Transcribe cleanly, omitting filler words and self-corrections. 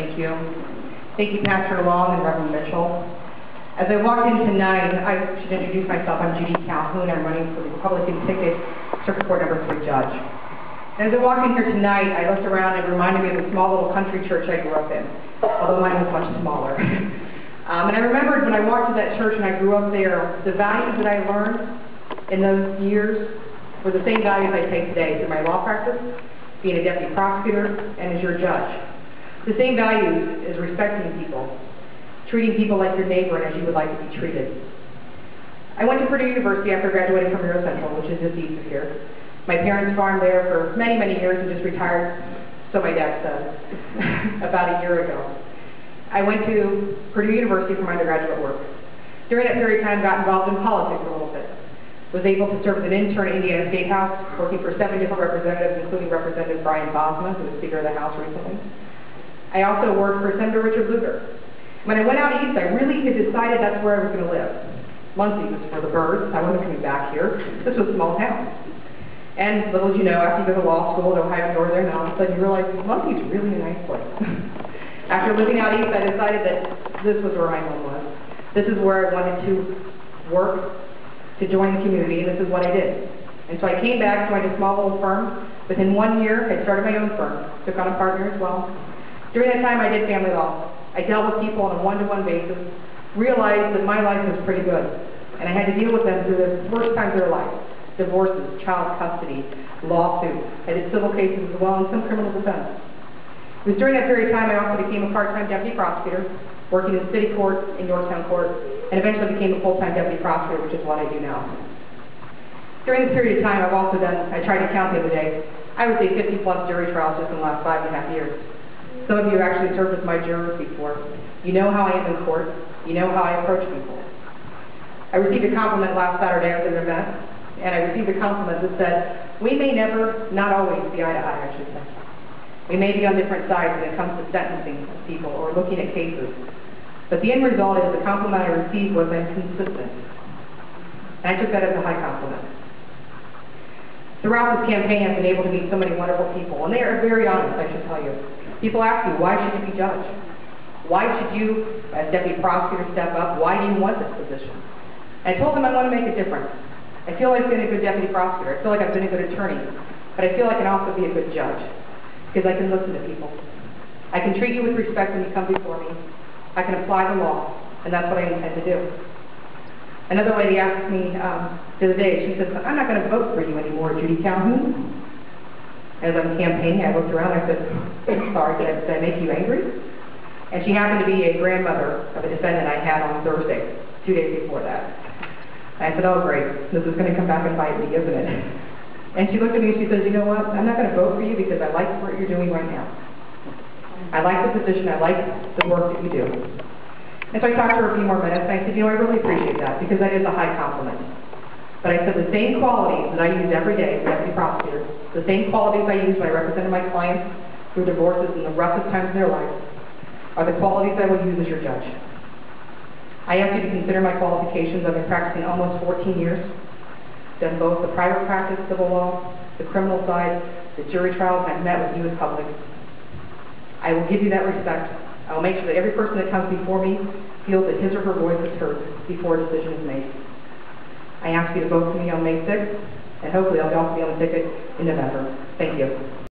Thank you. Thank you, Pastor Long and Reverend Mitchell. As I walked in tonight, I should introduce myself. I'm Judi Calhoun. I'm running for the Republican ticket, Circuit Court Number 3 judge. And as I walked in here tonight, I looked around and it reminded me of the small little country church I grew up in, although mine was much smaller. And I remembered when I walked to that church and I grew up there, the values that I learned in those years were the same values I take today through my law practice, being a deputy prosecutor, and as your judge. The same values is respecting people, treating people like your neighbor and as you would like to be treated. I went to Purdue University after graduating from Rio Central, which is just east of here. My parents farmed there for many, many years and just retired, so my dad said, about a year ago. I went to Purdue University for my undergraduate work. During that period of time, got involved in politics a little bit. Was able to serve as an intern at Indiana State House, working for 7 different representatives, including Representative Brian Bosma, who was Speaker of the House recently. I also worked for Senator Richard Lugar. When I went out east, I really had decided that's where I was going to live. Muncie was for the birds. I wasn't coming back here. This was a small town. And little as you know, after you go to law school at Ohio Northern, all of a sudden you realize Muncie's really a nice place. After living out east, I decided that this was where my home was. This is where I wanted to work, to join the community, and this is what I did. And so I came back, joined a small little firm. Within 1 year, I started my own firm, took on a partner as well. During that time, I did family law. I dealt with people on a one-to-one basis, realized that my life was pretty good, and I had to deal with them through the worst times of their life: divorces, child custody, lawsuits. I did civil cases as well and some criminal defense. It was during that period of time I also became a part-time deputy prosecutor, working in city court, in Yorktown court, and eventually became a full-time deputy prosecutor, which is what I do now. During this period of time, I've also done, I tried to count the other day, I would say 50-plus jury trials just in the last 5.5 years. Some of you actually served as my jurors before. You know how I am in court. You know how I approach people. I received a compliment last Saturday after an event, and I received a compliment that said, we may never, not always, see eye to eye, I should say. We may be on different sides when it comes to sentencing people or looking at cases. But the end result is the compliment I received was I'm consistent. And I took that as a high compliment. Throughout this campaign, I've been able to meet so many wonderful people, and they are very honest, I should tell you. People ask you, why should you be judged? Why should you, as deputy prosecutor, step up? Why do you want this position? And I told them I want to make a difference. I feel like I've been a good deputy prosecutor. I feel like I've been a good attorney. But I feel I can also be a good judge, because I can listen to people. I can treat you with respect when you come before me. I can apply the law, and that's what I intend to do. Another lady asked me the other day, she said, I'm not going to vote for you anymore, Judi Calhoun. As I'm campaigning, I looked around and I said, sorry, did I make you angry? And she happened to be a grandmother of a defendant I had on Thursday, 2 days before that. And I said, oh great, this is going to come back and bite me, isn't it? And she looked at me and she says, you know what, I'm not going to vote for you because I like what you're doing right now. I like the position, I like the work that you do. And so I talked to her a few more minutes and I said, you know, I really appreciate that because that is a high compliment. But I said the same qualities that I use every day as a deputy prosecutor, the same qualities I use when I represented my clients through divorces and the roughest times in their life, are the qualities I will use as your judge. I ask you to consider my qualifications. I've been practicing almost 14 years, done both the private practice, civil law, the criminal side, the jury trials, and I've met with you as public. I will give you that respect. I will make sure that every person that comes before me feels that his or her voice is heard before a decision is made. I ask you to vote for me on May 6th, and hopefully I'll also be on the ticket in November. Thank you.